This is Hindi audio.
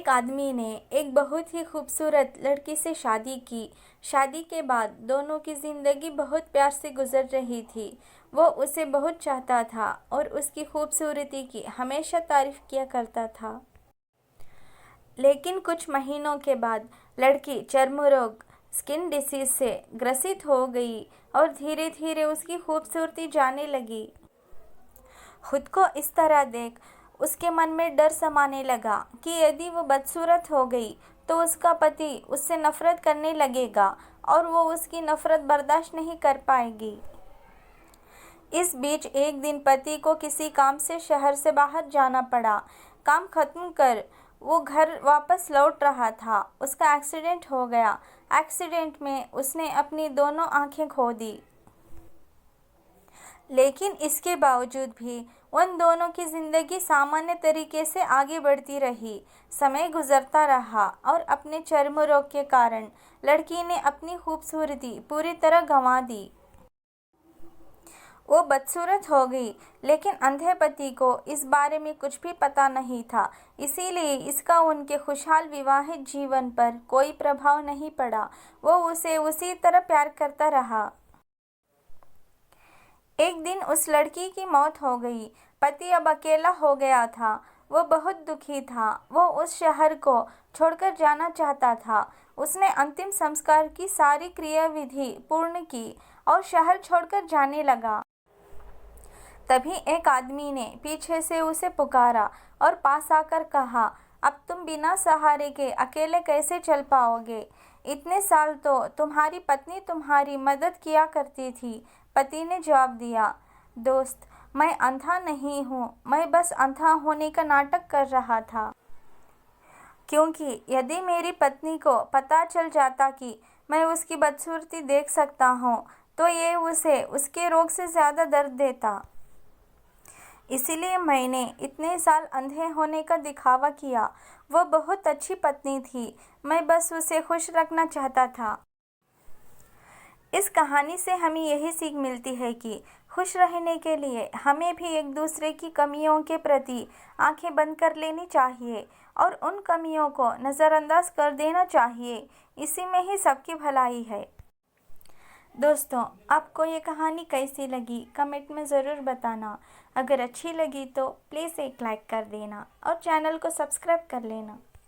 एक आदमी ने एक बहुत ही खूबसूरत लड़की से शादी की। शादी के बाद दोनों की ज़िंदगी बहुत प्यार से गुजर रही थी। वो उसे बहुत चाहता था और उसकी खूबसूरती की हमेशा तारीफ किया करता था। लेकिन कुछ महीनों के बाद लड़की चर्म रोग स्किन डिसीज से ग्रसित हो गई और धीरे धीरे उसकी खूबसूरती जाने लगी। खुद को इस तरह देख उसके मन में डर समाने लगा कि यदि वो बदसूरत हो गई तो उसका पति उससे नफरत करने लगेगा और वो उसकी नफरत बर्दाश्त नहीं कर पाएगी। इस बीच एक दिन पति को किसी काम से शहर से बाहर जाना पड़ा। काम खत्म कर वो घर वापस लौट रहा था, उसका एक्सीडेंट हो गया। एक्सीडेंट में उसने अपनी दोनों आंखें खो दी। लेकिन इसके बावजूद भी उन दोनों की ज़िंदगी सामान्य तरीके से आगे बढ़ती रही। समय गुजरता रहा और अपने चर्म रोग के कारण लड़की ने अपनी खूबसूरती पूरी तरह गंवा दी। वो बदसूरत हो गई, लेकिन अंधे पति को इस बारे में कुछ भी पता नहीं था, इसीलिए इसका उनके खुशहाल विवाहित जीवन पर कोई प्रभाव नहीं पड़ा। वो उसे उसी तरह प्यार करता रहा। एक दिन उस लड़की की मौत हो गई। पति अब अकेला हो गया था। वो बहुत दुखी था। वो उस शहर को छोड़कर जाना चाहता था। उसने अंतिम संस्कार की सारी क्रियाविधि पूर्ण की और शहर छोड़कर जाने लगा। तभी एक आदमी ने पीछे से उसे पुकारा और पास आकर कहा, अब तुम बिना सहारे के अकेले कैसे चल पाओगे? इतने साल तो तुम्हारी पत्नी तुम्हारी मदद किया करती थी। पति ने जवाब दिया, दोस्त, मैं अंधा नहीं हूँ, मैं बस अंधा होने का नाटक कर रहा था। क्योंकि यदि मेरी पत्नी को पता चल जाता कि मैं उसकी बदसूरती देख सकता हूँ तो ये उसे उसके रोग से ज़्यादा दर्द देता। इसीलिए मैंने इतने साल अंधे होने का दिखावा किया। वो बहुत अच्छी पत्नी थी, मैं बस उसे खुश रखना चाहता था। इस कहानी से हमें यही सीख मिलती है कि खुश रहने के लिए हमें भी एक दूसरे की कमियों के प्रति आंखें बंद कर लेनी चाहिए और उन कमियों को नज़रअंदाज कर देना चाहिए। इसी में ही सबकी भलाई है। दोस्तों, आपको ये कहानी कैसी लगी कमेंट में ज़रूर बताना। अगर अच्छी लगी तो प्लीज़ एक लाइक कर देना और चैनल को सब्सक्राइब कर लेना।